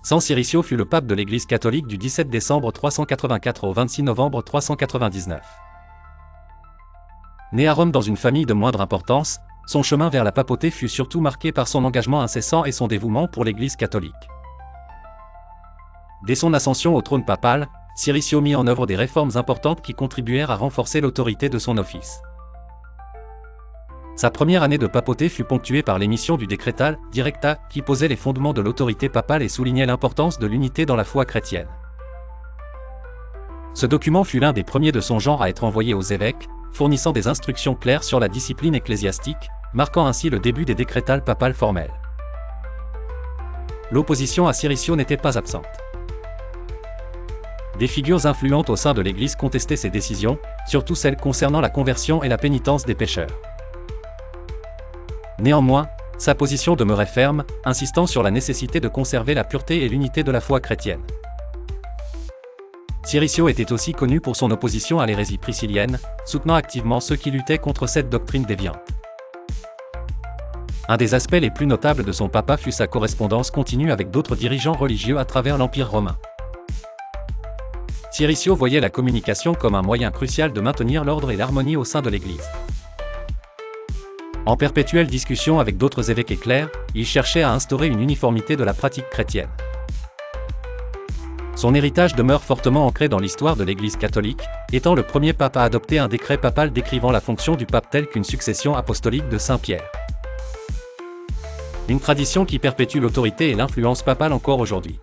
San Ciricio fut le pape de l'Église catholique du 17 décembre 384 au 26 novembre 399. Né à Rome dans une famille de moindre importance, son chemin vers la papauté fut surtout marqué par son engagement incessant et son dévouement pour l'Église catholique. Dès son ascension au trône papal, Ciricio mit en œuvre des réformes importantes qui contribuèrent à renforcer l'autorité de son office. Sa première année de papauté fut ponctuée par l'émission du Decretal Directa, qui posait les fondements de l'autorité papale et soulignait l'importance de l'unité dans la foi chrétienne. Ce document fut l'un des premiers de son genre à être envoyé aux évêques, fournissant des instructions claires sur la discipline ecclésiastique, marquant ainsi le début des décrétales papales formelles. L'opposition à Ciricio n'était pas absente. Des figures influentes au sein de l'Église contestaient ses décisions, surtout celles concernant la conversion et la pénitence des pécheurs. Néanmoins, sa position demeurait ferme, insistant sur la nécessité de conserver la pureté et l'unité de la foi chrétienne. Ciricio était aussi connu pour son opposition à l'hérésie priscillienne, soutenant activement ceux qui luttaient contre cette doctrine déviante. Un des aspects les plus notables de son papat fut sa correspondance continue avec d'autres dirigeants religieux à travers l'Empire romain. Ciricio voyait la communication comme un moyen crucial de maintenir l'ordre et l'harmonie au sein de l'Église. En perpétuelle discussion avec d'autres évêques et clercs, il cherchait à instaurer une uniformité de la pratique chrétienne. Son héritage demeure fortement ancré dans l'histoire de l'Église catholique, étant le premier pape à adopter un décret papal décrivant la fonction du pape telle qu'une succession apostolique de Saint Pierre. Une tradition qui perpétue l'autorité et l'influence papale encore aujourd'hui.